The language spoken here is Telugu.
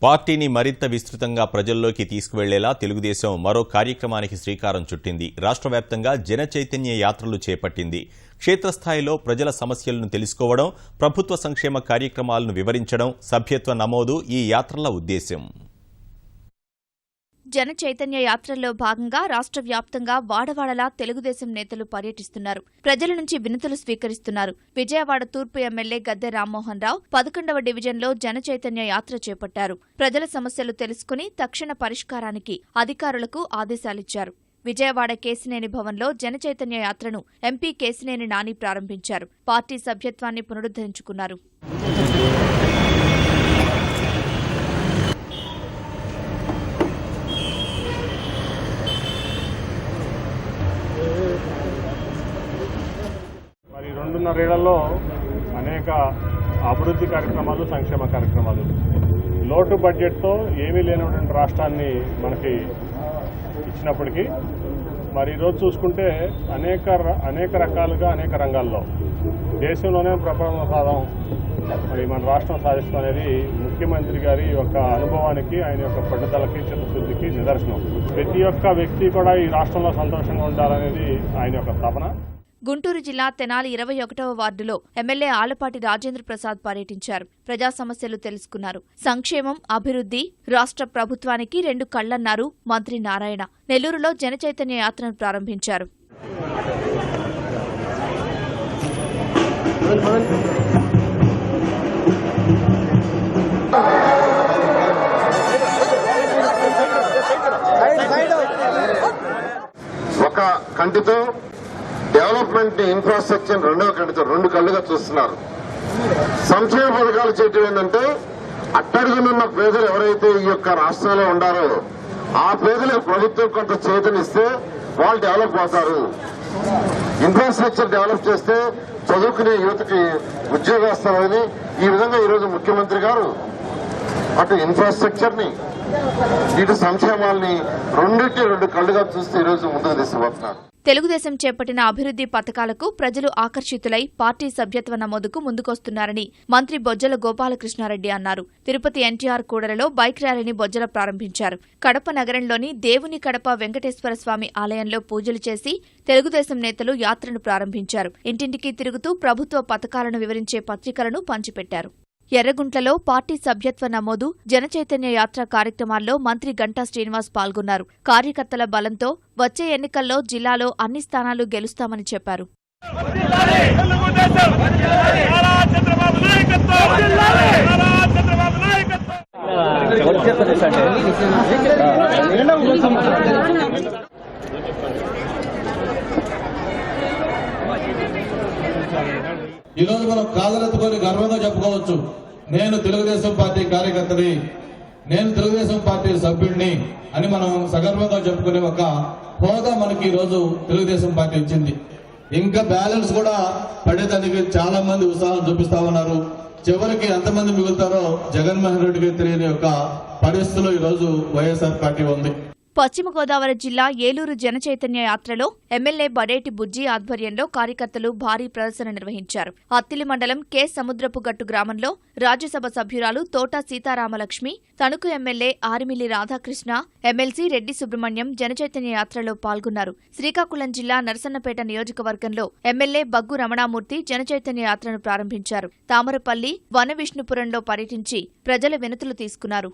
పార్టీని మరింత విస్తృతంగా ప్రజల్లోకి తీసుకువెళ్లేలా తెలుగుదేశం మరో కార్యక్రమానికి శ్రీకారం చుట్టింది. రాష్ట్ర వ్యాప్తంగా జన చైతన్య యాత్రలు చేపట్టింది. క్షేత్రస్థాయిలో ప్రజల సమస్యలను తెలుసుకోవడం, ప్రభుత్వ సంక్షేమ కార్యక్రమాలను వివరించడం, సభ్యత్వ నమోదు ఈ యాత్రల ఉద్దేశం. జన చైతన్య యాత్రల్లో భాగంగా రాష్ట్ర వ్యాప్తంగా వాడవాడలా తెలుగుదేశం నేతలు పర్యటిస్తున్నారు. ప్రజల నుంచి వినతులు స్వీకరిస్తున్నారు. విజయవాడ తూర్పు ఎమ్మెల్యే గద్దె రామ్మోహన్ రావు 11వ డివిజన్లో జన చైతన్య యాత్ర చేపట్టారు. ప్రజల సమస్యలు తెలుసుకుని తక్షణ పరిష్కారానికి అధికారులకు ఆదేశాలిచ్చారు. విజయవాడ కేశినేని భవన్లో జన చైతన్య యాత్రను ఎంపీ కేశినేని నాని ప్రారంభించారు. పార్టీ సభ్యత్వాన్ని పునరుద్ధరించుకున్నారు. మరి 2.5 ఏళ్లలో అనేక అభివృద్ధి కార్యక్రమాలు, సంక్షేమ కార్యక్రమాలు, లోటు బడ్జెట్తో ఏమీ లేనటువంటి రాష్ట్రాన్ని మనకి ఇచ్చినప్పటికీ మరి ఈరోజు చూసుకుంటే అనేక రకాలుగా అనేక రంగాల్లో దేశంలోనే ప్రపంచ సాధం మరి మన రాష్ట్రం సాధిస్తాం అనేది ముఖ్యమంత్రి గారి యొక్క అనుభవానికి, ఆయన యొక్క పట్టుదలకి, చిత్తశుద్ధికి నిదర్శనం. ప్రతి ఒక్క వ్యక్తి కూడా ఈ రాష్ట్రంలో సంతోషంగా ఉండాలనేది ఆయన యొక్క తపన. గుంటూరు జిల్లా తెనాలి 21వ వార్డులో ఎమ్మెల్యే ఆలపాటి రాజేంద్ర ప్రసాద్ పర్యటించారు. ప్రజా సమస్యలు తెలుసుకున్నారు. సంక్షేమం, అభివృద్ధి రాష్ట్ర ప్రభుత్వానికి 2 కళ్లన్నారు మంత్రి నారాయణ. నెల్లూరులో జన చైతన్య యాత్రను ప్రారంభించారు. ఒక కంటితో డెవలప్మెంట్ ఇన్ఫ్రాస్ట్రక్చర్, రెండవ కంటితో 2 కళ్ళుగా చూస్తున్నారు. సంక్షేమ పథకాలు చేయటం ఏంటంటే అట్టడుగునున్న పేదలు ఎవరైతే ఈ యొక్క రాష్ట్రంలో ఉండారో ఆ పేదలకు ప్రభుత్వం కొంత చేతనిస్తే వాళ్ళు డెవలప్ అవుతారు. ఇన్ఫ్రాస్ట్రక్చర్ డెవలప్ చేస్తే చదువుకునే యువతకి ఉద్యోగాలు వస్తారని ఈ విధంగా ఈరోజు ముఖ్యమంత్రి గారు అటు ఇన్ఫ్రాస్ట్రక్చర్ ని, ఇటు సంక్షేమాల్ని 2 కళ్ళుగా చూస్తే ఈరోజు ముందుకు తీసుకుపోతున్నారు. తెలుగుదేశం చేపట్టిన అభివృద్ధి పథకాలకు ప్రజలు ఆకర్షితులై పార్టీ సభ్యత్వ నమోదుకు ముందుకొస్తున్నారని మంత్రి బొజ్జల గోపాలకృష్ణారెడ్డి అన్నారు. తిరుపతి ఎన్టీఆర్ కూడలిలో బైక్ ర్యాలీని బొజ్జల ప్రారంభించారు. కడప నగరంలోని దేవుని కడప వెంకటేశ్వర స్వామి ఆలయంలో పూజలు చేసి తెలుగుదేశం నేతలు యాత్రను ప్రారంభించారు. ఇంటింటికి తిరుగుతూ ప్రభుత్వ పథకాలను వివరించే పత్రికలను పంచిపెట్టారు. ఎర్రగుంట్లలో పార్టీ సభ్యత్వ నమోదు, జనచైతన్య యాత్ర కార్యక్రమాల్లో మంత్రి గంటా శ్రీనివాస్ పాల్గొన్నారు. కార్యకర్తల బలంతో వచ్చే ఎన్నికల్లో జిల్లాలో అన్ని స్థానాలు గెలుస్తామని చెప్పారు. ఈరోజు మనం కాదరెత్తుకొని గర్వంగా చెప్పుకోవచ్చు, నేను తెలుగుదేశం పార్టీ కార్యకర్తని, నేను తెలుగుదేశం పార్టీ సభ్యుడిని అని మనం సగర్వంగా చెప్పుకునే ఒక హోదా మనకి ఈరోజు తెలుగుదేశం పార్టీ ఇచ్చింది. ఇంకా బ్యాలెన్స్ కూడా పడేదానికి చాలా మంది ఉత్సాహం చూపిస్తా ఉన్నారు. చివరికి ఎంతమంది మిగులుతారో జగన్మోహన్ రెడ్డికి తెలియని ఒక పరిస్థితిలో ఈరోజు వైఎస్ఆర్ పార్టీ ఉంది. పశ్చిమ గోదావరి జిల్లా ఏలూరు జనచైతన్య యాత్రలో ఎమ్మెల్యే బడేటి బుజ్జి ఆధ్వర్యంలో కార్యకర్తలు భారీ ప్రదర్శన నిర్వహించారు. అత్తిలి మండలం కె సముద్రపుగట్టు గ్రామంలో రాజ్యసభ సభ్యురాలు తోట సీతారామలక్ష్మి, తణుకు ఎమ్మెల్యే ఆరిమిల్లి రాధాకృష్ణ, ఎమ్మెల్సీ రెడ్డి సుబ్రహ్మణ్యం జనచైతన్య యాత్రలో పాల్గొన్నారు. శ్రీకాకుళం జిల్లా నరసన్నపేట నియోజకవర్గంలో ఎమ్మెల్యే బగ్గు రమణామూర్తి జనచైతన్య యాత్రను ప్రారంభించారు. తామరపల్లి, వనవిష్ణుపురంలో పర్యటించి ప్రజల వినతులు తీసుకున్నారు.